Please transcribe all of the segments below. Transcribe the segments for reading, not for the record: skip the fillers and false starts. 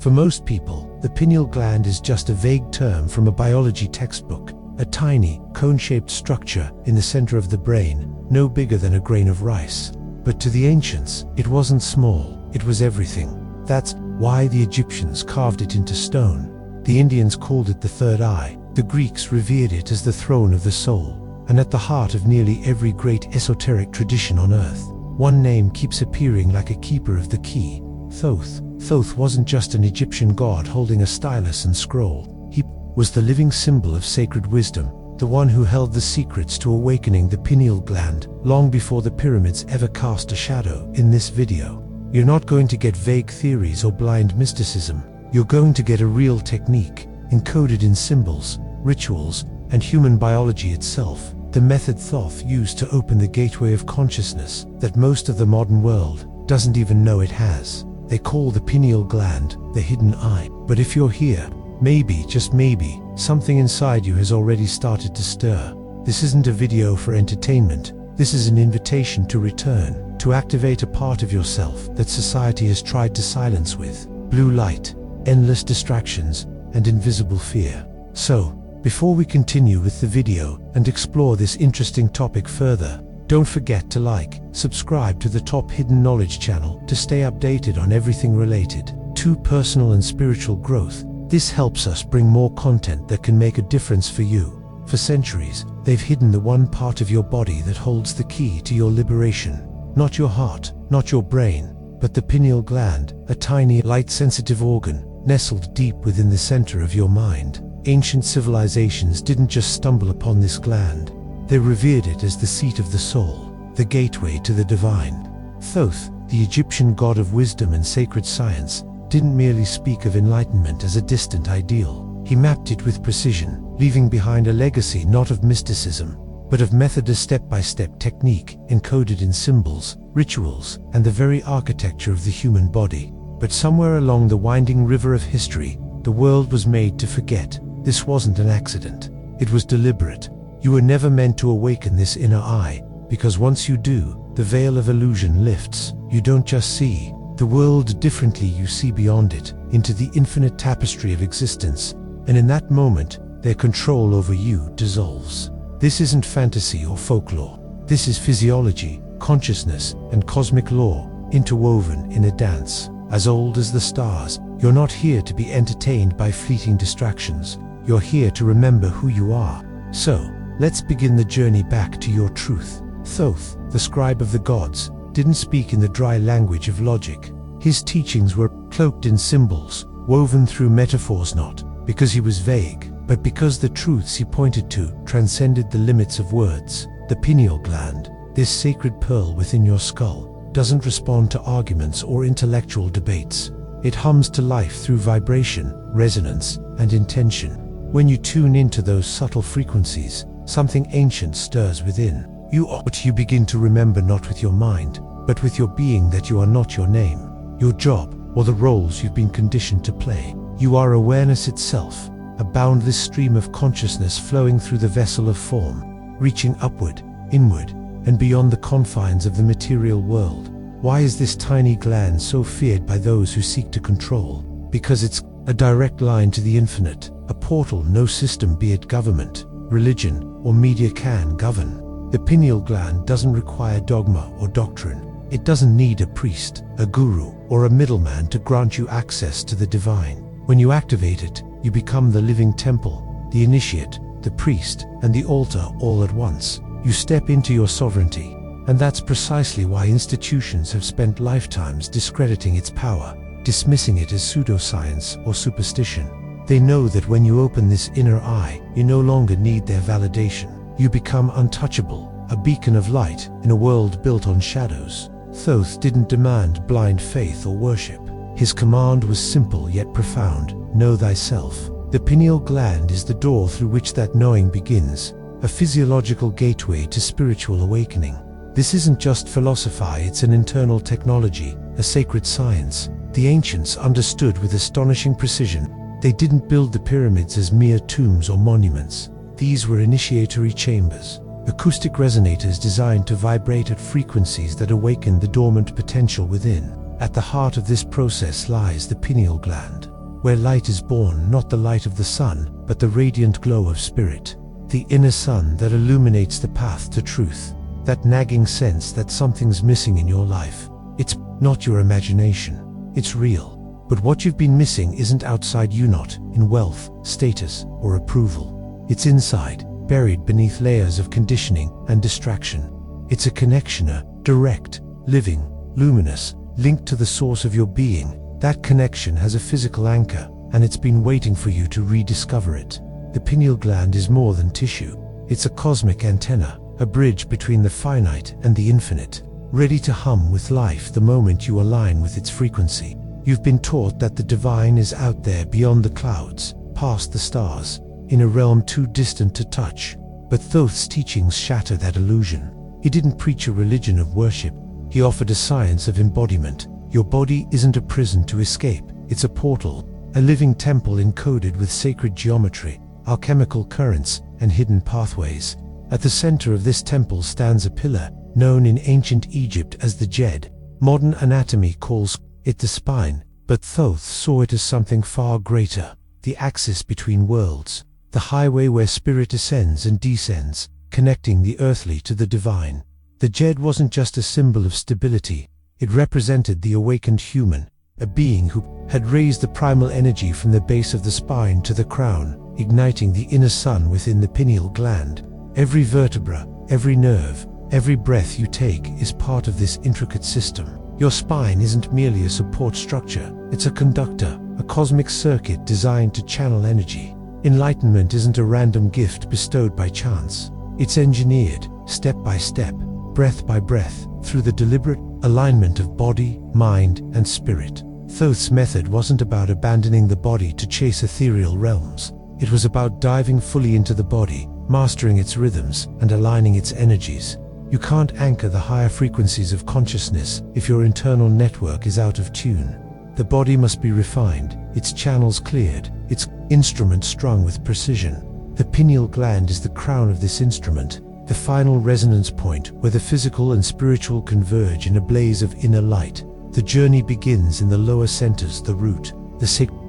For most people, the pineal gland is just a vague term from a biology textbook, a tiny, cone-shaped structure in the center of the brain, no bigger than a grain of rice. But to the ancients, it wasn't small, it was everything. That's why the Egyptians carved it into stone. The Indians called it the third eye. The Greeks revered it as the throne of the soul. And at the heart of nearly every great esoteric tradition on earth, one name keeps appearing like a keeper of the key: Thoth. Thoth wasn't just an Egyptian god holding a stylus and scroll. He was the living symbol of sacred wisdom, the one who held the secrets to awakening the pineal gland long before the pyramids ever cast a shadow. In this video, you're not going to get vague theories or blind mysticism. You're going to get a real technique, encoded in symbols, rituals, and human biology itself. The method Thoth used to open the gateway of consciousness that most of the modern world doesn't even know it has. They call the pineal gland the hidden eye. But if you're here, maybe, just maybe, something inside you has already started to stir. This isn't a video for entertainment. This is an invitation to return, to activate a part of yourself that society has tried to silence with blue light, endless distractions, and invisible fear. So, before we continue with the video and explore this interesting topic further, don't forget to like, subscribe to the Top Hidden Knowledge channel to stay updated on everything related to personal and spiritual growth. This helps us bring more content that can make a difference for you. For centuries, they've hidden the one part of your body that holds the key to your liberation. Not your heart, not your brain, but the pineal gland, a tiny, light-sensitive organ nestled deep within the center of your mind. Ancient civilizations didn't just stumble upon this gland. They revered it as the seat of the soul, the gateway to the divine. Thoth, the Egyptian god of wisdom and sacred science, didn't merely speak of enlightenment as a distant ideal. He mapped it with precision, leaving behind a legacy not of mysticism, but of method, a step-by-step technique encoded in symbols, rituals, and the very architecture of the human body. But somewhere along the winding river of history, the world was made to forget. This wasn't an accident. It was deliberate. You were never meant to awaken this inner eye, because once you do, the veil of illusion lifts. You don't just see the world differently, you see beyond it, into the infinite tapestry of existence, and in that moment, their control over you dissolves. This isn't fantasy or folklore. This is physiology, consciousness, and cosmic law, interwoven in a dance as old as the stars. You're not here to be entertained by fleeting distractions. You're here to remember who you are. So, let's begin the journey back to your truth. Thoth, the scribe of the gods, didn't speak in the dry language of logic. His teachings were cloaked in symbols, woven through metaphors, not because he was vague, but because the truths he pointed to transcended the limits of words. The pineal gland, this sacred pearl within your skull, doesn't respond to arguments or intellectual debates. It hums to life through vibration, resonance, and intention. When you tune into those subtle frequencies, something ancient stirs within. You begin to remember not with your mind, but with your being, that you are not your name, your job, or the roles you've been conditioned to play. You are awareness itself, a boundless stream of consciousness flowing through the vessel of form, reaching upward, inward, and beyond the confines of the material world. Why is this tiny gland so feared by those who seek to control? Because it's a direct line to the infinite, a portal no system, be it government, religion, or media, can govern. The pineal gland doesn't require dogma or doctrine. It doesn't need a priest, a guru, or a middleman to grant you access to the divine. When you activate it, you become the living temple, the initiate, the priest, and the altar all at once. You step into your sovereignty, and that's precisely why institutions have spent lifetimes discrediting its power, dismissing it as pseudoscience or superstition. They know that when you open this inner eye, you no longer need their validation. You become untouchable, a beacon of light in a world built on shadows. Thoth didn't demand blind faith or worship. His command was simple yet profound: know thyself. The pineal gland is the door through which that knowing begins, a physiological gateway to spiritual awakening. This isn't just philosophy, it's an internal technology, a sacred science. The ancients understood with astonishing precision. They didn't build the pyramids as mere tombs or monuments. These were initiatory chambers, acoustic resonators designed to vibrate at frequencies that awaken the dormant potential within. At the heart of this process lies the pineal gland, where light is born, not the light of the sun, but the radiant glow of spirit. The inner sun that illuminates the path to truth. That nagging sense that something's missing in your life. It's not your imagination. It's real. But what you've been missing isn't outside you, not in wealth, status, or approval. It's inside, buried beneath layers of conditioning and distraction. It's a connection, direct, living, luminous, linked to the source of your being. That connection has a physical anchor, and it's been waiting for you to rediscover it. The pineal gland is more than tissue. It's a cosmic antenna, a bridge between the finite and the infinite, ready to hum with life the moment you align with its frequency. You've been taught that the divine is out there beyond the clouds, past the stars, in a realm too distant to touch. But Thoth's teachings shatter that illusion. He didn't preach a religion of worship. He offered a science of embodiment. Your body isn't a prison to escape. It's a portal, a living temple encoded with sacred geometry, alchemical currents, and hidden pathways. At the center of this temple stands a pillar, known in ancient Egypt as the Jed. Modern anatomy calls it the spine, but Thoth saw it as something far greater, the axis between worlds, the highway where spirit ascends and descends, connecting the earthly to the divine. The Jed wasn't just a symbol of stability, it represented the awakened human, a being who had raised the primal energy from the base of the spine to the crown, igniting the inner sun within the pineal gland. Every vertebra, every nerve, every breath you take is part of this intricate system. Your spine isn't merely a support structure, it's a conductor, a cosmic circuit designed to channel energy. Enlightenment isn't a random gift bestowed by chance. It's engineered, step by step, breath by breath, through the deliberate alignment of body, mind, and spirit. Thoth's method wasn't about abandoning the body to chase ethereal realms. It was about diving fully into the body, mastering its rhythms, and aligning its energies. You can't anchor the higher frequencies of consciousness if your internal network is out of tune. The body must be refined, its channels cleared, its instrument strung with precision. The pineal gland is the crown of this instrument, the final resonance point where the physical and spiritual converge in a blaze of inner light. The journey begins in the lower centers, the root,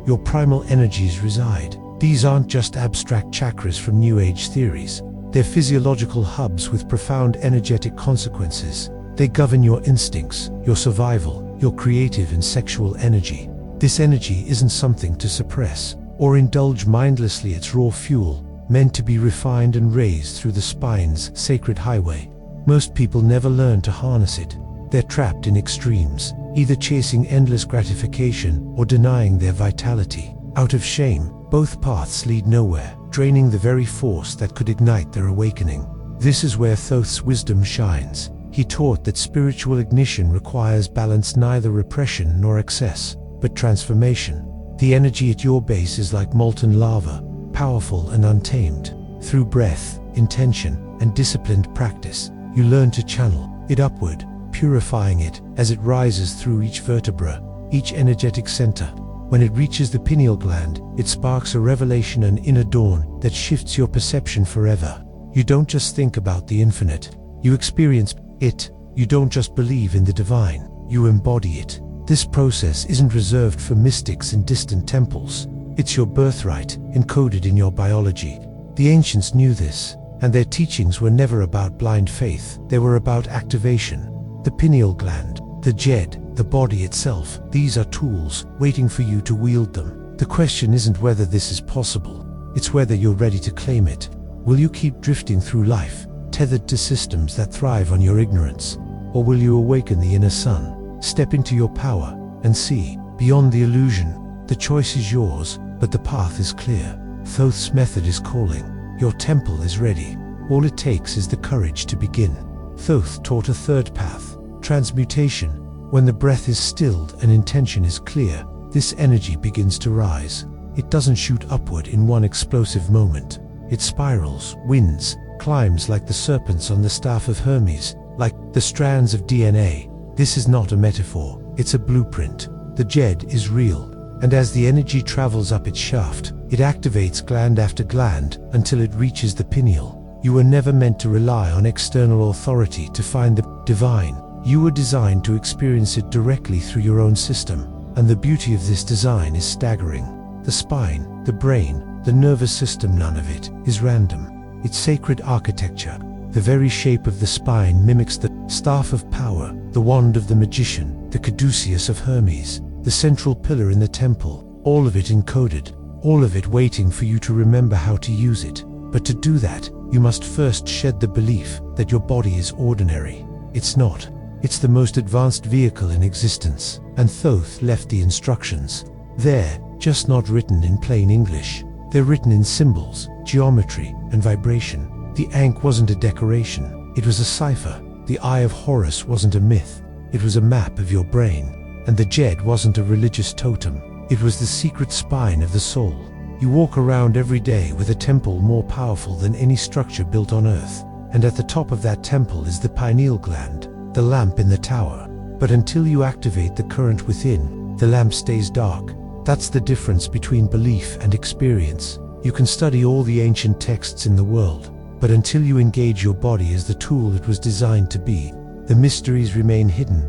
your primal energies reside. These aren't just abstract chakras from New Age theories. They're physiological hubs with profound energetic consequences. They govern your instincts, your survival, your creative and sexual energy. This energy isn't something to suppress or indulge mindlessly. It's raw fuel, meant to be refined and raised through the spine's sacred highway. Most people never learn to harness it. They're trapped in extremes, either chasing endless gratification or denying their vitality. Out of shame, both paths lead nowhere, draining the very force that could ignite their awakening. This is where Thoth's wisdom shines. He taught that spiritual ignition requires balance, neither repression nor excess, but transformation. The energy at your base is like molten lava, powerful and untamed. Through breath, intention, and disciplined practice, you learn to channel it upward, purifying it as it rises through each vertebra, each energetic center. When it reaches the pineal gland, it sparks a revelation, an inner dawn that shifts your perception forever. You don't just think about the infinite, you experience it. You don't just believe in the divine, you embody it. This process isn't reserved for mystics in distant temples. It's your birthright, encoded in your biology. The ancients knew this, and their teachings were never about blind faith. They were about activation. The pineal gland, the Jed, the body itself, these are tools waiting for you to wield them. The question isn't whether this is possible, it's whether you're ready to claim it. Will you keep drifting through life, tethered to systems that thrive on your ignorance? Or will you awaken the inner sun, step into your power, and see beyond the illusion? The choice is yours, but the path is clear. Thoth's method is calling. Your temple is ready. All it takes is the courage to begin. Thoth taught a third path, transmutation. When the breath is stilled and intention is clear, this energy begins to rise. It doesn't shoot upward in one explosive moment. It spirals, winds, climbs like the serpents on the staff of Hermes, like the strands of DNA. This is not a metaphor, it's a blueprint. The Jed is real, and as the energy travels up its shaft, it activates gland after gland until it reaches the pineal. You were never meant to rely on external authority to find the divine. You were designed to experience it directly through your own system. And the beauty of this design is staggering. The spine, the brain, the nervous system, none of it is random. It's sacred architecture. The very shape of the spine mimics the staff of power, the wand of the magician, the caduceus of Hermes, the central pillar in the temple, all of it encoded, all of it waiting for you to remember how to use it. But to do that, you must first shed the belief that your body is ordinary. It's not. It's the most advanced vehicle in existence, and Thoth left the instructions. They're just not written in plain English. They're written in symbols, geometry, and vibration. The Ankh wasn't a decoration, it was a cipher. The Eye of Horus wasn't a myth, it was a map of your brain. And the Jed wasn't a religious totem, it was the secret spine of the soul. You walk around every day with a temple more powerful than any structure built on earth. And at the top of that temple is the pineal gland, the lamp in the tower. But until you activate the current within, the lamp stays dark. That's the difference between belief and experience. You can study all the ancient texts in the world, but until you engage your body as the tool it was designed to be, the mysteries remain hidden.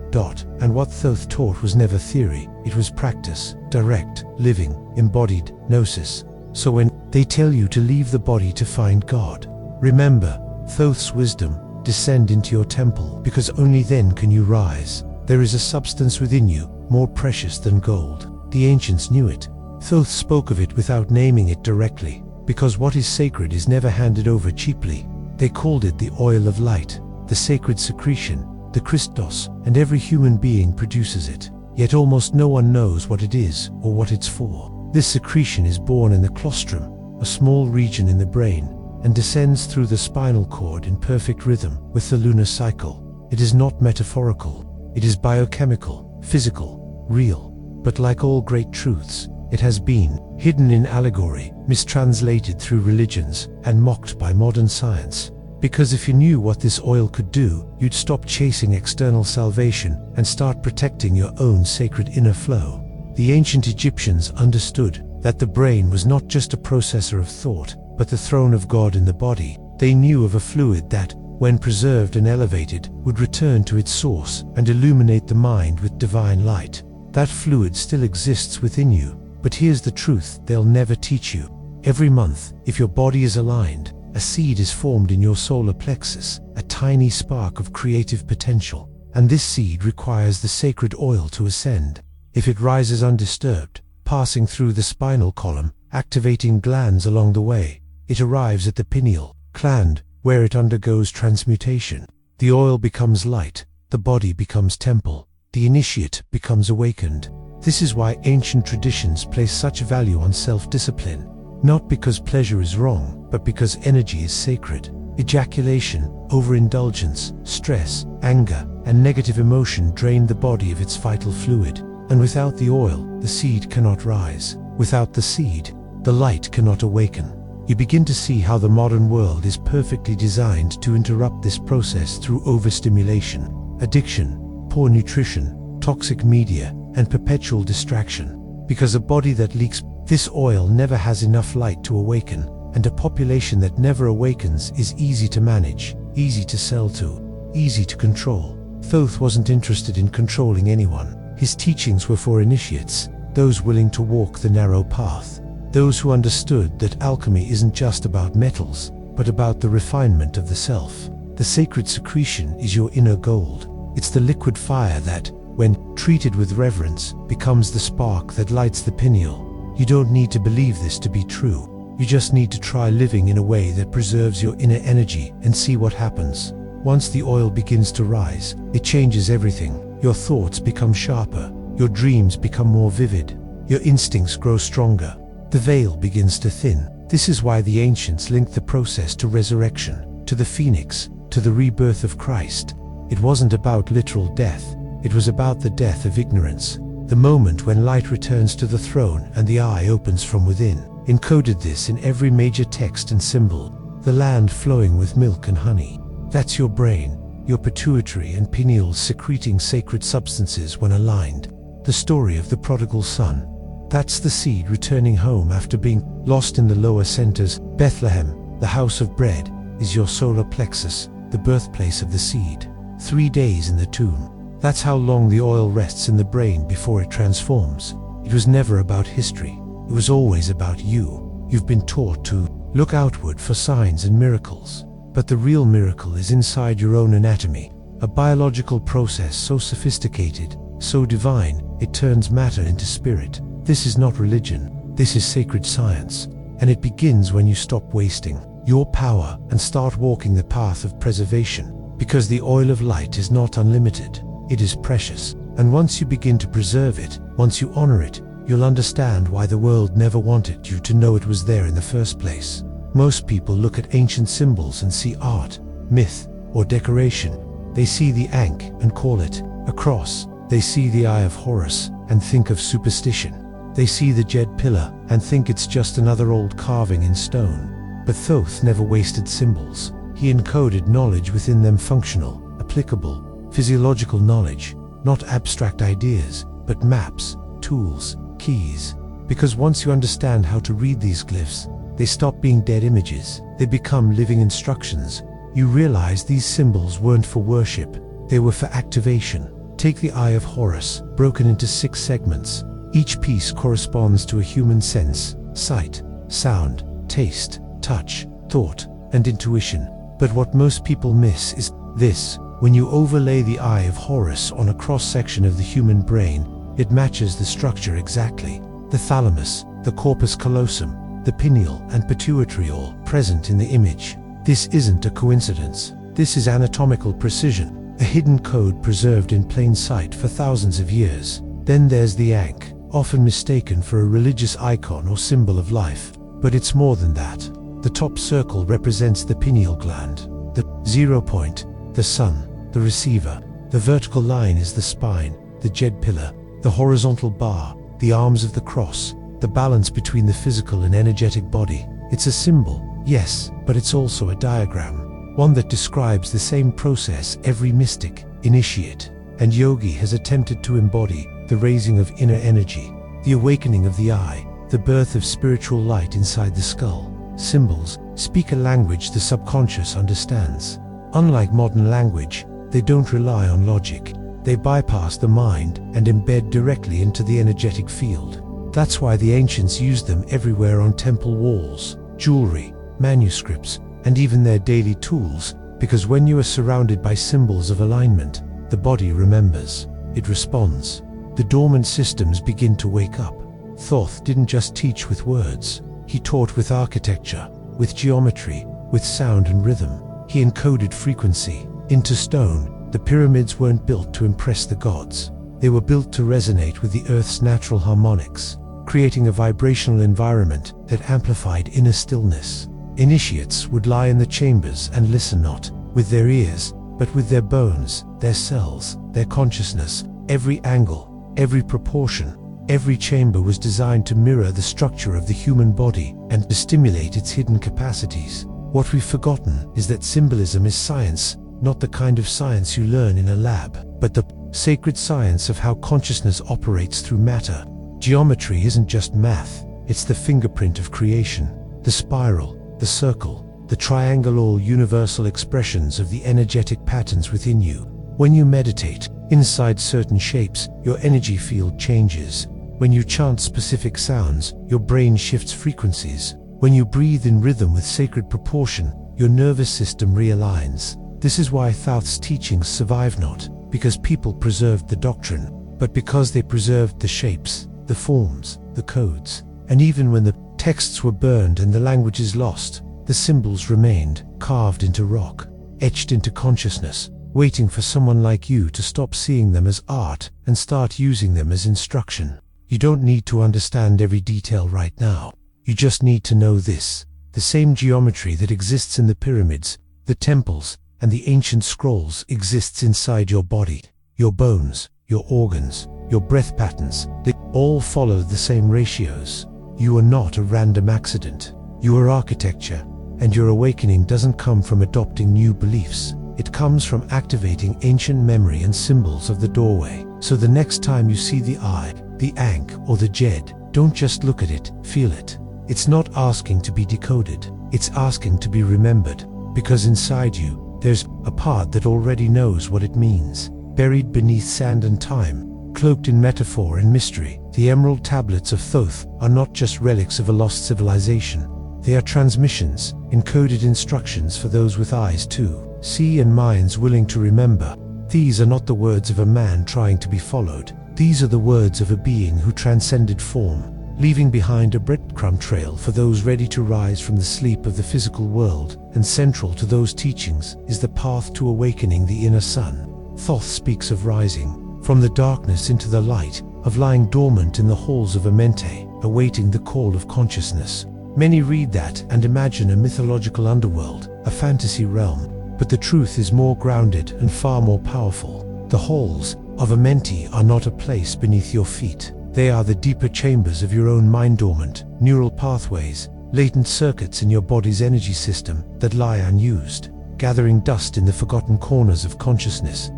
And what Thoth taught was never theory, it was practice, direct, living, embodied, gnosis. So when they tell you to leave the body to find God, remember Thoth's wisdom. Descend into your temple, because only then can you rise. There is a substance within you, more precious than gold. The ancients knew it. Thoth spoke of it without naming it directly, because what is sacred is never handed over cheaply. They called it the oil of light, the sacred secretion, the Christos, and every human being produces it. Yet almost no one knows what it is or what it's for. This secretion is born in the claustrum, a small region in the brain, and descends through the spinal cord in perfect rhythm with the lunar cycle. It is not metaphorical. It is biochemical, physical, real. But like all great truths, it has been hidden in allegory, mistranslated through religions, and mocked by modern science. Because if you knew what this oil could do, you'd stop chasing external salvation and start protecting your own sacred inner flow. The ancient Egyptians understood that the brain was not just a processor of thought, but the throne of God in the body. They knew of a fluid that, when preserved and elevated, would return to its source and illuminate the mind with divine light. That fluid still exists within you, but here's the truth they'll never teach you. Every month, if your body is aligned, a seed is formed in your solar plexus, a tiny spark of creative potential, and this seed requires the sacred oil to ascend. If it rises undisturbed, passing through the spinal column, activating glands along the way, it arrives at the pineal gland, where it undergoes transmutation. The oil becomes light, the body becomes temple, the initiate becomes awakened. This is why ancient traditions place such value on self-discipline, not because pleasure is wrong, but because energy is sacred. Ejaculation, overindulgence, stress, anger, and negative emotion drain the body of its vital fluid. And without the oil, the seed cannot rise. Without the seed, the light cannot awaken. You begin to see how the modern world is perfectly designed to interrupt this process through overstimulation, addiction, poor nutrition, toxic media, and perpetual distraction. Because a body that leaks this oil never has enough light to awaken, and a population that never awakens is easy to manage, easy to sell to, easy to control. Thoth wasn't interested in controlling anyone. His teachings were for initiates, those willing to walk the narrow path. Those who understood that alchemy isn't just about metals, but about the refinement of the self. The sacred secretion is your inner gold. It's the liquid fire that, when treated with reverence, becomes the spark that lights the pineal. You don't need to believe this to be true. You just need to try living in a way that preserves your inner energy and see what happens. Once the oil begins to rise, it changes everything. Your thoughts become sharper, your dreams become more vivid, your instincts grow stronger. The veil begins to thin. This is why the ancients linked the process to resurrection, to the phoenix, to the rebirth of Christ. It wasn't about literal death, it was about the death of ignorance, the moment when light returns to the throne and the eye opens from within. Encoded this in every major text and symbol, the land flowing with milk and honey. That's your brain, your pituitary and pineal secreting sacred substances when aligned. The story of the prodigal son. That's the seed returning home after being lost in the lower centers. Bethlehem, the house of bread, is your solar plexus, the birthplace of the seed. 3 days in the tomb. That's how long the oil rests in the brain before it transforms. It was never about history. It was always about you. You've been taught to look outward for signs and miracles. But the real miracle is inside your own anatomy, a biological process so sophisticated, so divine, it turns matter into spirit. This is not religion. This is sacred science. And it begins when you stop wasting your power and start walking the path of preservation. Because the oil of light is not unlimited. It is precious. And once you begin to preserve it, once you honor it, you'll understand why the world never wanted you to know it was there in the first place. Most people look at ancient symbols and see art, myth, or decoration. They see the ankh and call it a cross. They see the Eye of Horus and think of superstition. They see the Jed pillar and think it's just another old carving in stone. But Thoth never wasted symbols. He encoded knowledge within them, functional, applicable, physiological knowledge, not abstract ideas, but maps, tools, keys. Because once you understand how to read these glyphs, they stop being dead images. They become living instructions. You realize these symbols weren't for worship. They were for activation. Take the Eye of Horus, broken into 6 segments. Each piece corresponds to a human sense: sight, sound, taste, touch, thought, and intuition. But what most people miss is this. When you overlay the Eye of Horus on a cross-section of the human brain, it matches the structure exactly. The thalamus, the corpus callosum, the pineal and pituitary all present in the image. This isn't a coincidence. This is anatomical precision, a hidden code preserved in plain sight for thousands of years. Then there's the ankh, often mistaken for a religious icon or symbol of life. But it's more than that. The top circle represents the pineal gland. The 0 point, the sun, the receiver. The vertical line is the spine, the Jed pillar. The horizontal bar, the arms of the cross. The balance between the physical and energetic body. It's a symbol, yes, but it's also a diagram. One that describes the same process every mystic, initiate, and yogi has attempted to embody: the raising of inner energy, the awakening of the eye, the birth of spiritual light inside the skull. Symbols speak a language the subconscious understands. Unlike modern language, they don't rely on logic. They bypass the mind and embed directly into the energetic field. That's why the ancients used them everywhere, on temple walls, jewelry, manuscripts, and even their daily tools, because when you are surrounded by symbols of alignment, the body remembers. It responds. The dormant systems begin to wake up. Thoth didn't just teach with words. He taught with architecture, with geometry, with sound and rhythm. He encoded frequency into stone. The pyramids weren't built to impress the gods. They were built to resonate with the Earth's natural harmonics, creating a vibrational environment that amplified inner stillness. Initiates would lie in the chambers and listen, not with their ears, but with their bones, their cells, their consciousness. Every angle, every proportion, every chamber was designed to mirror the structure of the human body and to stimulate its hidden capacities. What we've forgotten is that symbolism is science, not the kind of science you learn in a lab, but the sacred science of how consciousness operates through matter. Geometry isn't just math, it's the fingerprint of creation. The spiral, the circle, the triangle, all universal expressions of the energetic patterns within you. When you meditate inside certain shapes, your energy field changes. When you chant specific sounds, your brain shifts frequencies. When you breathe in rhythm with sacred proportion, your nervous system realigns. This is why Thoth's teachings survive, not because people preserved the doctrine, but because they preserved the shapes, the forms, the codes. And even when the texts were burned and the languages lost, the symbols remained, carved into rock, etched into consciousness, waiting for someone like you to stop seeing them as art and start using them as instruction. You don't need to understand every detail right now. You just need to know this: the same geometry that exists in the pyramids, the temples, and the ancient scrolls exists inside your body. Your bones, your organs, your breath patterns, they all follow the same ratios. You are not a random accident. You are architecture, and your awakening doesn't come from adopting new beliefs. It comes from activating ancient memory and symbols of the doorway. So the next time you see the eye, the ankh, or the Jed, don't just look at it, feel it. It's not asking to be decoded, it's asking to be remembered, because inside you, there's a part that already knows what it means. buried beneath sand and time, cloaked in metaphor and mystery. The emerald tablets of Thoth are not just relics of a lost civilization. They are transmissions, encoded instructions for those with eyes to see and minds willing to remember. These are not the words of a man trying to be followed. These are the words of a being who transcended form, leaving behind a breadcrumb trail for those ready to rise from the sleep of the physical world. And central to those teachings is the path to awakening the inner sun. Thoth speaks of rising from the darkness into the light, of lying dormant in the halls of Amente, awaiting the call of consciousness. Many read that and imagine a mythological underworld, a fantasy realm, but the truth is more grounded and far more powerful. The halls of Amenti are not a place beneath your feet. They are the deeper chambers of your own mind, dormant neural pathways, latent circuits in your body's energy system that lie unused, gathering dust in the forgotten corners of consciousness.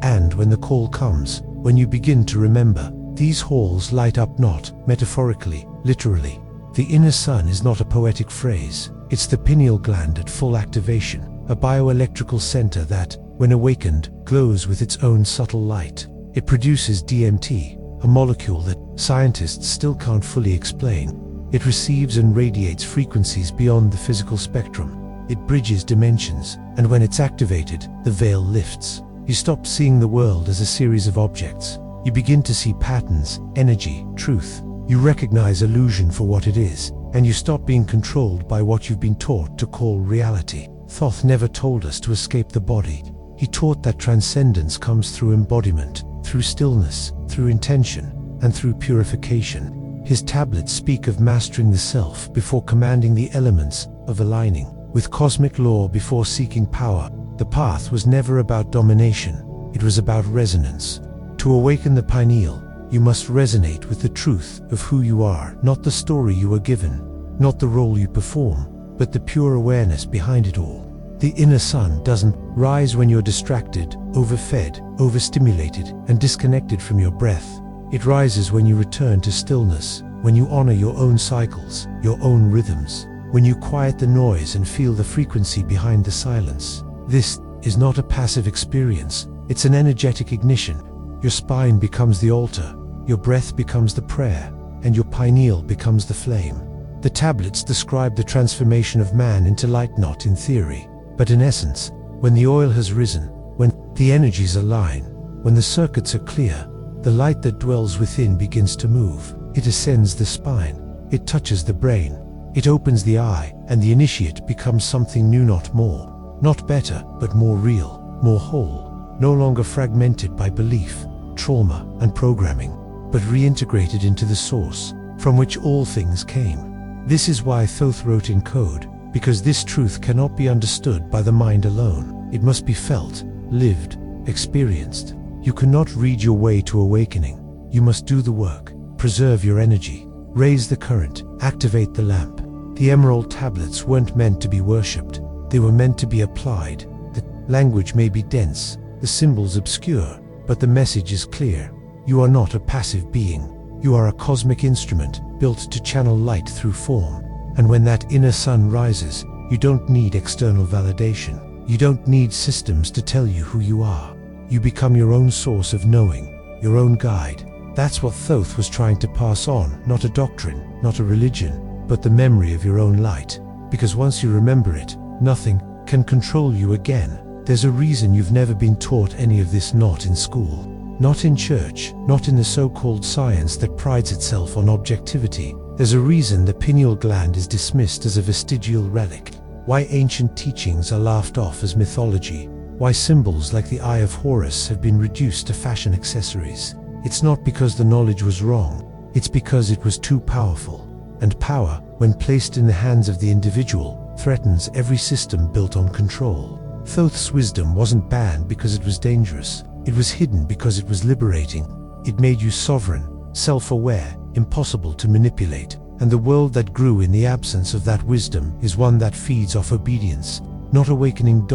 And when the call comes, when you begin to remember, these halls light up, not metaphorically, literally. The inner sun is not a poetic phrase. It's the pineal gland at full activation, a bioelectrical center that, when awakened, glows with its own subtle light. It produces DMT, a molecule that scientists still can't fully explain. It receives and radiates frequencies beyond the physical spectrum. It bridges dimensions, and when it's activated, the veil lifts. You stop seeing the world as a series of objects. You begin to see patterns, energy, truth. You recognize illusion for what it is, and you stop being controlled by what you've been taught to call reality. Thoth never told us to escape the body. He taught that transcendence comes through embodiment, through stillness, through intention, and through purification. His tablets speak of mastering the self before commanding the elements, of aligning with cosmic law before seeking power. The path was never about domination. It was about resonance. To awaken the pineal, you must resonate with the truth of who you are, not the story you were given, not the role you perform, but the pure awareness behind it all. The inner sun doesn't rise when you're distracted, overfed, overstimulated, and disconnected from your breath. It rises when you return to stillness, when you honor your own cycles, your own rhythms, when you quiet the noise and feel the frequency behind the silence. This is not a passive experience, it's an energetic ignition. Your spine becomes the altar, your breath becomes the prayer, and your pineal becomes the flame. The tablets describe the transformation of man into light, not in theory, but in essence. When the oil has risen, when the energies align, when the circuits are clear, the light that dwells within begins to move. It ascends the spine, it touches the brain, it opens the eye, and the initiate becomes something new, not more, not better, but more real, more whole. No longer fragmented by belief, trauma, and programming, but reintegrated into the source from which all things came. This is why Thoth wrote in code, because this truth cannot be understood by the mind alone. It must be felt, lived, experienced. You cannot read your way to awakening. You must do the work, preserve your energy, raise the current, activate the lamp. The emerald tablets weren't meant to be worshipped. They were meant to be applied. The language may be dense, the symbols obscure, but the message is clear. You are not a passive being. You are a cosmic instrument built to channel light through form. And when that inner sun rises, you don't need external validation. You don't need systems to tell you who you are. You become your own source of knowing, your own guide. That's what Thoth was trying to pass on, not a doctrine, not a religion, but the memory of your own light. Because once you remember it, nothing can control you again. There's a reason you've never been taught any of this, not in school, not in church, not in the so-called science that prides itself on objectivity. There's a reason the pineal gland is dismissed as a vestigial relic, why ancient teachings are laughed off as mythology, why symbols like the Eye of Horus have been reduced to fashion accessories. It's not because the knowledge was wrong, it's because it was too powerful. And power, when placed in the hands of the individual, threatens every system built on control. Thoth's wisdom wasn't banned because it was dangerous. It was hidden because it was liberating. It made you sovereign, self-aware, impossible to manipulate. And the world that grew in the absence of that wisdom is one that feeds off obedience, not awakening.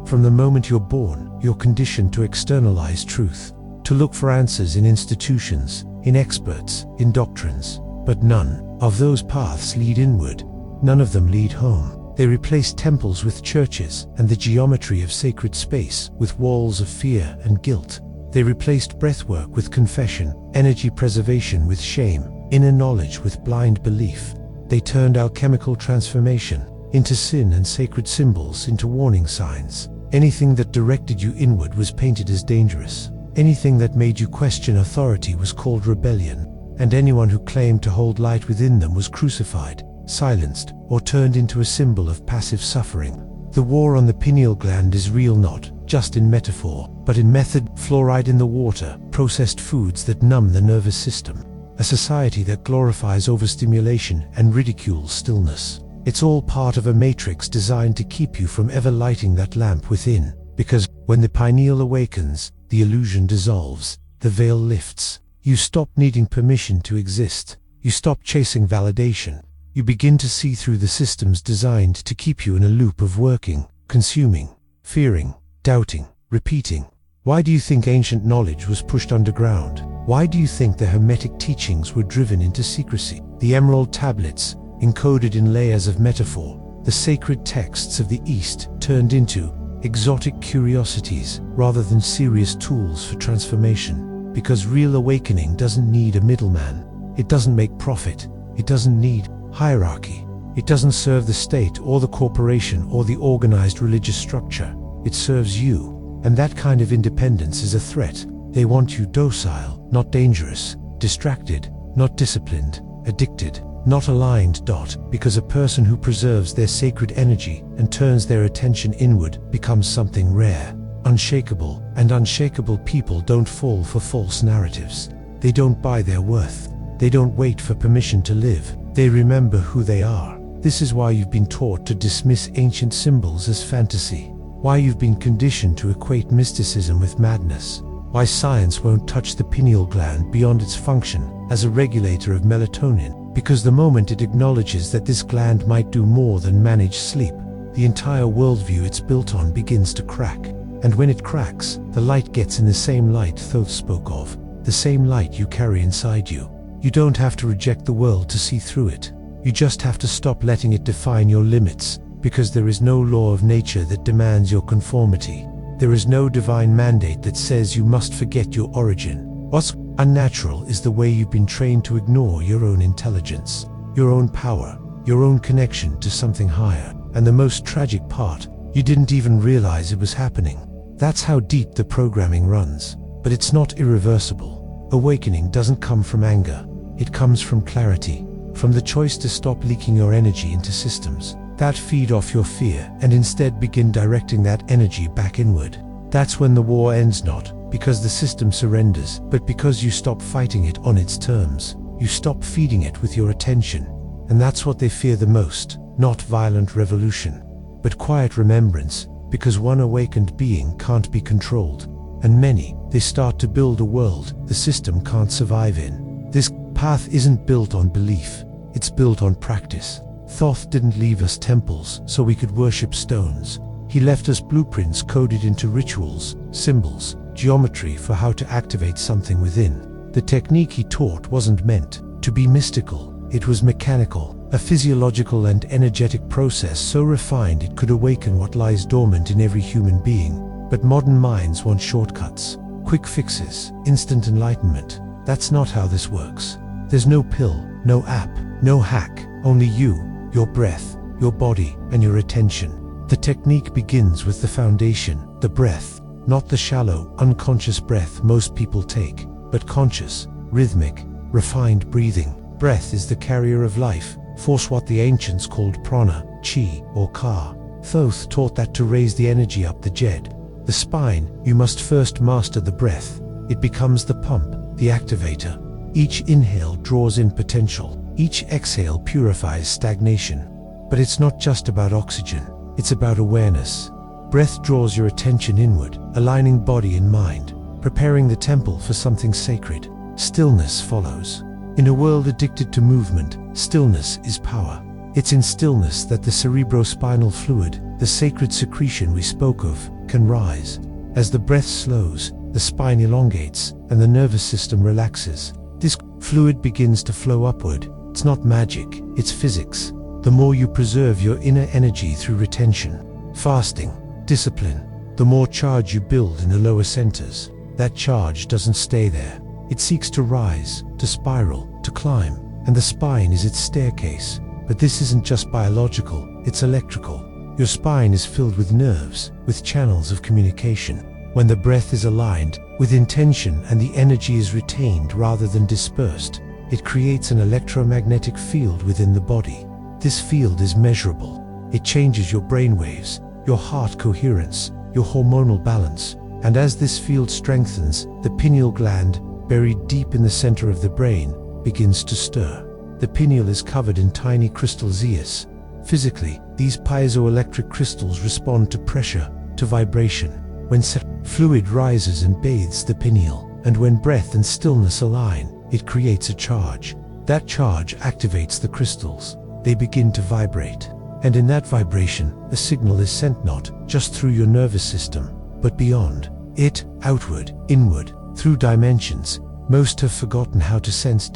From the moment you're born, you're conditioned to externalize truth, to look for answers in institutions, in experts, in doctrines. But none of those paths lead inward. None of them lead home. They replace temples with churches, and the geometry of sacred space with walls of fear and guilt. They replaced breathwork with confession, energy preservation with shame, inner knowledge with blind belief. They turned alchemical transformation into sin and sacred symbols into warning signs. Anything that directed you inward was painted as dangerous. Anything that made you question authority was called rebellion. And anyone who claimed to hold light within them was crucified, silenced, or turned into a symbol of passive suffering. The war on the pineal gland is real not just in metaphor, but in method. Fluoride in the water, processed foods that numb the nervous system, a society that glorifies overstimulation and ridicules stillness. It's all part of a matrix designed to keep you from ever lighting that lamp within, because when the pineal awakens, the illusion dissolves, the veil lifts. You stop needing permission to exist. You stop chasing validation. You begin to see through the systems designed to keep you in a loop of working, consuming, fearing, doubting, repeating. Why do you think ancient knowledge was pushed underground? Why do you think the Hermetic teachings were driven into secrecy? The emerald tablets, encoded in layers of metaphor, the sacred texts of the East turned into exotic curiosities rather than serious tools for transformation. Because real awakening doesn't need a middleman. It doesn't make profit. It doesn't need hierarchy. It doesn't serve the state or the corporation or the organized religious structure. It serves you. And that kind of independence is a threat. They want you docile, not dangerous, distracted, not disciplined, addicted, not aligned. Because a person who preserves their sacred energy and turns their attention inward becomes something rare. Unshakable, and unshakable people don't fall for false narratives. They don't buy their worth. They don't wait for permission to live. They remember who they are. This is why you've been taught to dismiss ancient symbols as fantasy. Why you've been conditioned to equate mysticism with madness. Why science won't touch the pineal gland beyond its function as a regulator of melatonin. Because the moment it acknowledges that this gland might do more than manage sleep, the entire worldview it's built on begins to crack. And when it cracks, the light gets in the same light Thoth spoke of, the same light you carry inside you. You don't have to reject the world to see through it. You just have to stop letting it define your limits, because there is no law of nature that demands your conformity. There is no divine mandate that says you must forget your origin. What's unnatural is the way you've been trained to ignore your own intelligence, your own power, your own connection to something higher. And the most tragic part, you didn't even realize it was happening. That's how deep the programming runs. But it's not irreversible. Awakening doesn't come from anger. It comes from clarity, from the choice to stop leaking your energy into systems that feed off your fear and instead begin directing that energy back inward. That's when the war ends, not because the system surrenders, but because you stop fighting it on its terms. You stop feeding it with your attention. And that's what they fear the most, not violent revolution, but quiet remembrance. Because one awakened being can't be controlled, and many, they start to build a world the system can't survive in. This path isn't built on belief, it's built on practice. Thoth didn't leave us temples so we could worship stones. He left us blueprints coded into rituals, symbols, geometry for how to activate something within. The technique he taught wasn't meant to be mystical, it was mechanical. A physiological and energetic process so refined it could awaken what lies dormant in every human being. But modern minds want shortcuts, quick fixes, instant enlightenment. That's not how this works. There's no pill, no app, no hack, only you, your breath, your body, and your attention. The technique begins with the foundation, the breath, not the shallow, unconscious breath most people take, but conscious, rhythmic, refined breathing. Breath is the carrier of life. Force, what the ancients called prana, chi, or ka. Thoth taught that to raise the energy up the jed, the spine, you must first master the breath. It becomes the pump, the activator. Each inhale draws in potential. Each exhale purifies stagnation. But it's not just about oxygen, it's about awareness. Breath draws your attention inward, aligning body and mind, preparing the temple for something sacred. Stillness follows. In a world addicted to movement, stillness is power. It's in stillness that the cerebrospinal fluid, the sacred secretion we spoke of, can rise. As the breath slows, the spine elongates, and the nervous system relaxes. This fluid begins to flow upward. It's not magic, it's physics. The more you preserve your inner energy through retention, fasting, discipline, the more charge you build in the lower centers. that charge doesn't stay there. It seeks to rise, to spiral, to climb, and the spine is its staircase. But this isn't just biological, it's electrical. Your spine is filled with nerves, with channels of communication. When the breath is aligned with intention and the energy is retained rather than dispersed, it creates an electromagnetic field within the body. This field is measurable. It changes your brainwaves, your heart coherence, your hormonal balance, and as this field strengthens, the pineal gland, buried deep in the center of the brain, begins to stir. The pineal is covered in tiny crystal zeus. Physically, these piezoelectric crystals respond to pressure, to vibration. When fluid rises and bathes the pineal, and when breath and stillness align, it creates a charge. That charge activates the crystals. They begin to vibrate. And in that vibration, a signal is sent not just through your nervous system, but beyond it, outward, inward, through dimensions. Most have forgotten how to sense.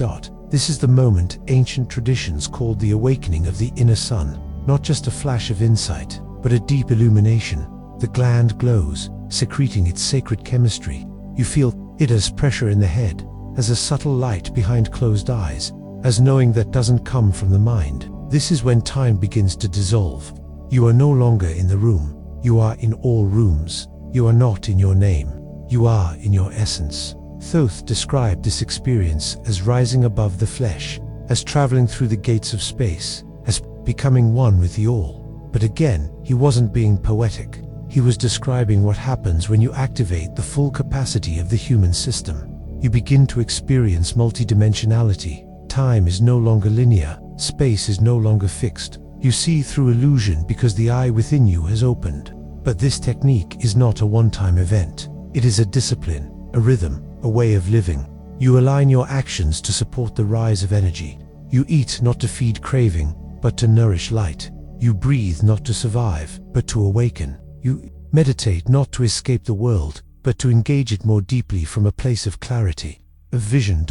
This is the moment ancient traditions called the awakening of the inner sun. Not just a flash of insight, but a deep illumination. The gland glows, secreting its sacred chemistry. You feel it as pressure in the head, as a subtle light behind closed eyes, as knowing that doesn't come from the mind. This is when time begins to dissolve. You are no longer in the room. You are in all rooms. You are not in your name. You are in your essence. Thoth described this experience as rising above the flesh, as traveling through the gates of space, as becoming one with the all. But again, he wasn't being poetic. He was describing what happens when you activate the full capacity of the human system. You begin to experience multidimensionality. Time is no longer linear. Space is no longer fixed. You see through illusion because the eye within you has opened. But this technique is not a one-time event. It is a discipline, a rhythm, a way of living. You align your actions to support the rise of energy. You eat not to feed craving, but to nourish light. You breathe not to survive, but to awaken. You meditate not to escape the world, but to engage it more deeply from a place of clarity, of vision.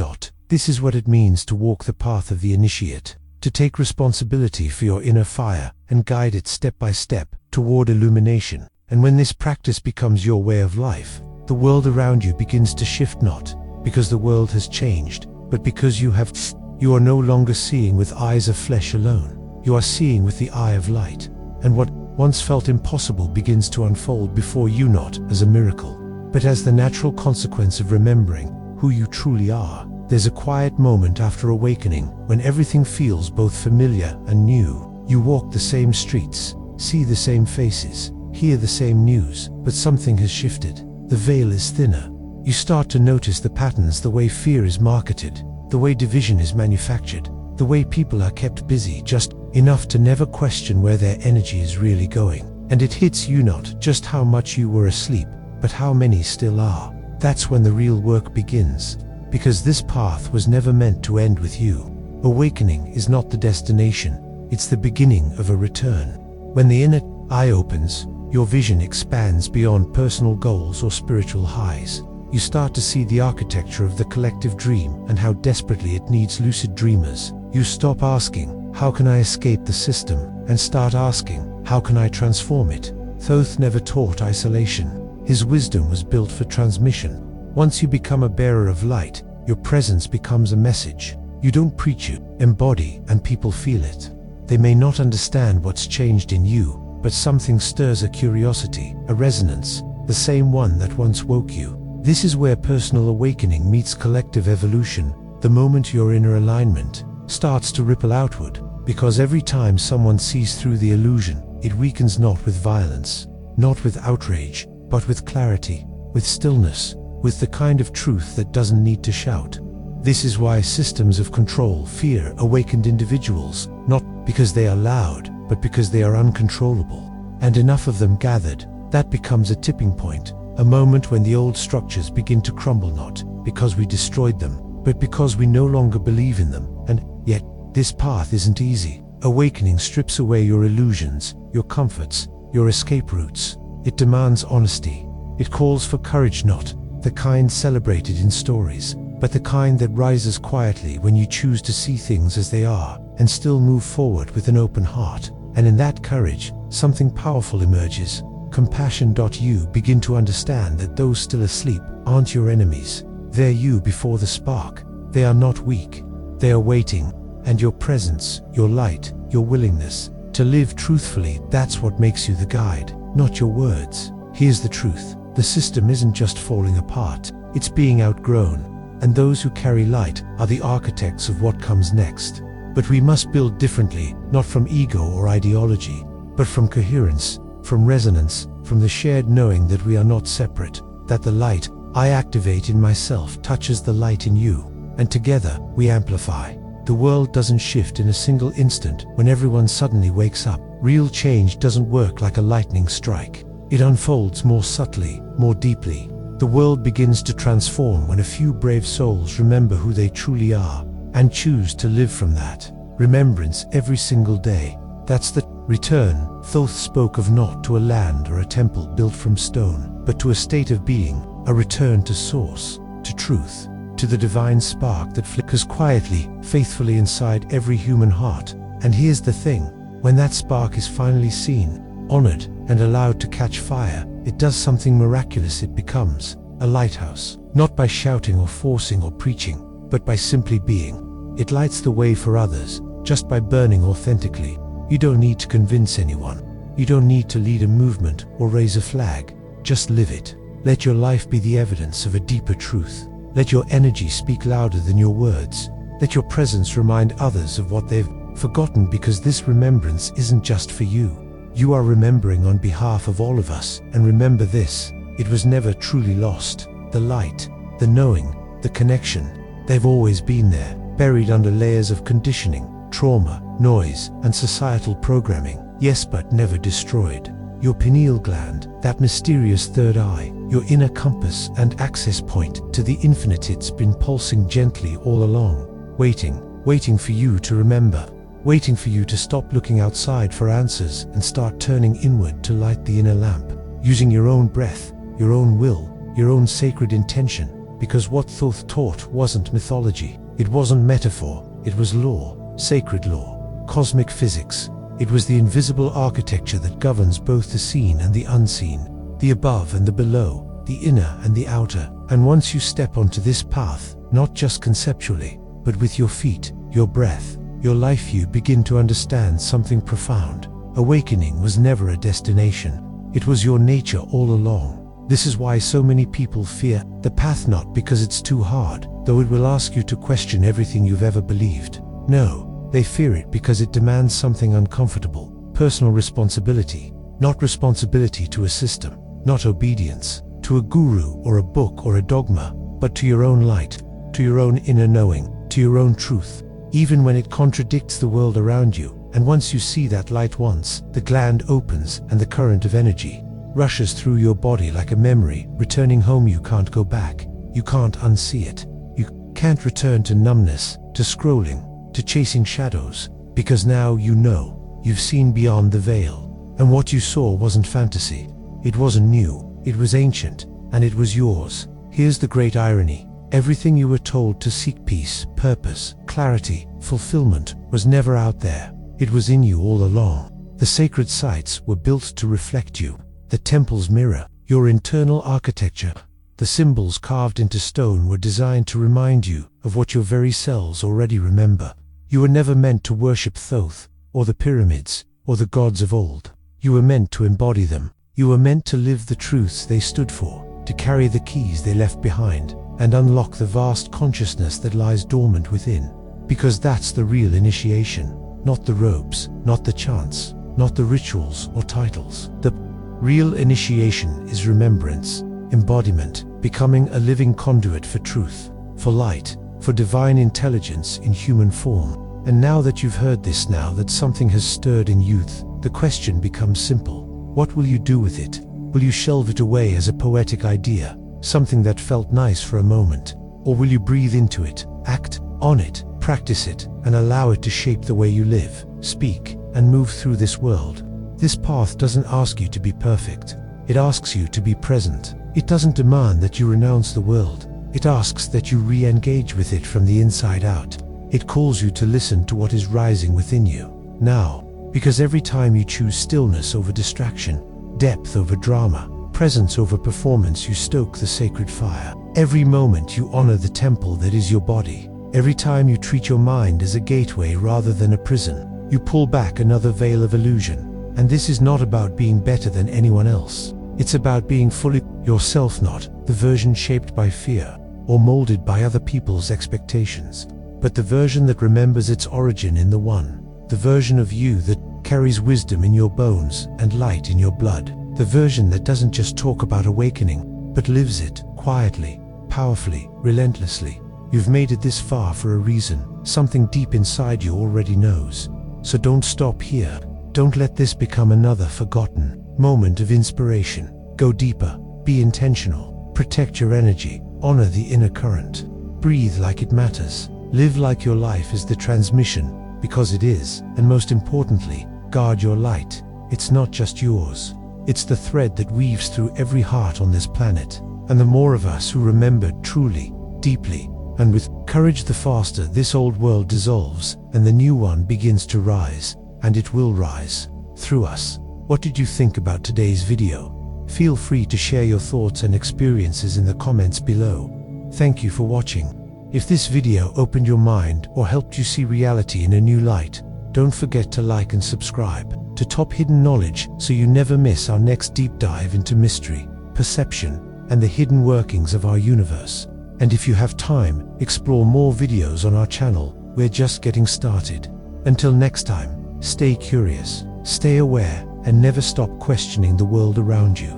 This is what it means to walk the path of the initiate, to take responsibility for your inner fire and guide it step by step toward illumination. And when this practice becomes your way of life, the world around you begins to shift, not because the world has changed, but because you are no longer seeing with eyes of flesh alone. You are seeing with the eye of light, and what once felt impossible begins to unfold before you, not as a miracle, but as the natural consequence of remembering who you truly are. There's a quiet moment after awakening when everything feels both familiar and new. You walk the same streets, see the same faces, hear the same news, but something has shifted. The veil is thinner. You start to notice the patterns, the way fear is marketed, the way division is manufactured, the way people are kept busy just enough to never question where their energy is really going. And it hits you not just how much you were asleep, but how many still are. That's when the real work begins, because this path was never meant to end with you. Awakening is not the destination, it's the beginning of a return. When the inner eye opens, your vision expands beyond personal goals or spiritual highs. You start to see the architecture of the collective dream and how desperately it needs lucid dreamers. You stop asking, how can I escape the system? And start asking, how can I transform it? Thoth never taught isolation. His wisdom was built for transmission. Once you become a bearer of light, your presence becomes a message. You don't preach, you embody, and people feel it. They may not understand what's changed in you, but something stirs a curiosity, a resonance, the same one that once woke you. This is where personal awakening meets collective evolution, the moment your inner alignment starts to ripple outward, because every time someone sees through the illusion, it weakens not with violence, not with outrage, but with clarity, with stillness, with the kind of truth that doesn't need to shout. This is why systems of control, fear awakened individuals, not because they are loud, but because they are uncontrollable. And enough of them gathered, that becomes a tipping point, a moment when the old structures begin to crumble, not because we destroyed them, but because we no longer believe in them. And yet, this path isn't easy. Awakening strips away your illusions, your comforts, your escape routes. It demands honesty. It calls for courage, not the kind celebrated in stories, but the kind that rises quietly when you choose to see things as they are and still move forward with an open heart. And in that courage, something powerful emerges. compassion. You begin to understand that those still asleep aren't your enemies. They're you before the spark. They are not weak. They are waiting. And your presence, your light, your willingness to live truthfully, that's what makes you the guide, not your words. Here's the truth. The system isn't just falling apart. It's being outgrown. And those who carry light are the architects of what comes next. But we must build differently, not from ego or ideology, but from coherence, from resonance, from the shared knowing that we are not separate, that the light I activate in myself touches the light in you, and together we amplify. The world doesn't shift in a single instant when everyone suddenly wakes up. Real change doesn't work like a lightning strike. It unfolds more subtly, more deeply. The world begins to transform when a few brave souls remember who they truly are and choose to live from that remembrance every single day. That's the return. Thoth spoke of not to a land or a temple built from stone, but to a state of being, a return to source, to truth, to the divine spark that flickers quietly, faithfully inside every human heart. And here's the thing, when that spark is finally seen, honored, and allowed to catch fire, it does something miraculous. It becomes a lighthouse, not by shouting or forcing or preaching, but by simply being. It lights the way for others, just by burning authentically. You don't need to convince anyone. You don't need to lead a movement or raise a flag. Just live it. Let your life be the evidence of a deeper truth. Let your energy speak louder than your words. Let your presence remind others of what they've forgotten, because this remembrance isn't just for you. You are remembering on behalf of all of us. And remember this, it was never truly lost. The light, the knowing, the connection, they've always been there, buried under layers of conditioning, trauma, noise, and societal programming. Yes, but never destroyed. Your pineal gland, that mysterious third eye, your inner compass and access point to the infinite, it's been pulsing gently all along, waiting for you to remember, waiting for you to stop looking outside for answers and start turning inward to light the inner lamp, using your own breath, your own will, your own sacred intention. Because what Thoth taught wasn't mythology, it wasn't metaphor, it was law, sacred law, cosmic physics. It was the invisible architecture that governs both the seen and the unseen, the above and the below, the inner and the outer. And once you step onto this path, not just conceptually, but with your feet, your breath, your life, you begin to understand something profound. Awakening was never a destination. It was your nature all along. This is why so many people fear the path, not because it's too hard, though it will ask you to question everything you've ever believed. No. They fear it because it demands something uncomfortable, personal responsibility, not responsibility to a system, not obedience to a guru or a book or a dogma, but to your own light, to your own inner knowing, to your own truth, even when it contradicts the world around you. And once you see that light once, the gland opens and the current of energy rushes through your body like a memory, returning home. You can't go back, you can't unsee it, you can't return to numbness, to scrolling, to chasing shadows, because now you know, you've seen beyond the veil. And what you saw wasn't fantasy, it wasn't new, it was ancient, and it was yours. Here's the great irony. Everything you were told to seek, peace, purpose, clarity, fulfillment, was never out there. It was in you all along. The sacred sites were built to reflect you. The temple's mirror, your internal architecture. The symbols carved into stone were designed to remind you of what your very cells already remember. You were never meant to worship Thoth, or the pyramids, or the gods of old. You were meant to embody them. You were meant to live the truths they stood for, to carry the keys they left behind, and unlock the vast consciousness that lies dormant within. Because that's the real initiation, not the robes, not the chants, not the rituals or titles. The real initiation is remembrance, embodiment, becoming a living conduit for truth, for light, for divine intelligence in human form. And now that you've heard this, now that something has stirred in youth, the question becomes simple. What will you do with it? Will you shelve it away as a poetic idea, something that felt nice for a moment? Or will you breathe into it, act on it, practice it, and allow it to shape the way you live, speak, and move through this world? This path doesn't ask you to be perfect. It asks you to be present. It doesn't demand that you renounce the world. It asks that you re-engage with it from the inside out. It calls you to listen to what is rising within you now, because every time you choose stillness over distraction, depth over drama, presence over performance. You stoke the sacred fire. Every moment you honor the temple that is your body. Every time you treat your mind as a gateway rather than a prison, you pull back another veil of illusion. And this is not about being better than anyone else. It's about being fully yourself, not the version shaped by fear or molded by other people's expectations, but the version that remembers its origin in the One. The version of you that carries wisdom in your bones and light in your blood. The version that doesn't just talk about awakening, but lives it quietly, powerfully, relentlessly. You've made it this far for a reason. Something deep inside you already knows. So don't stop here. Don't let this become another forgotten moment of inspiration. Go deeper, be intentional, protect your energy, honor the inner current. Breathe like it matters. Live like your life is the transmission, because it is. And most importantly, guard your light. It's not just yours. It's the thread that weaves through every heart on this planet. And the more of us who remember truly, deeply, and with courage, the faster this old world dissolves and the new one begins to rise. And it will rise through us. What did you think about today's video? Feel free to share your thoughts and experiences in the comments below. Thank you for watching. If this video opened your mind or helped you see reality in a new light, don't forget to like and subscribe to Top Hidden Knowledge so you never miss our next deep dive into mystery, perception, and the hidden workings of our universe. And if you have time, explore more videos on our channel. We're just getting started. Until next time, stay curious, stay aware, and never stop questioning the world around you.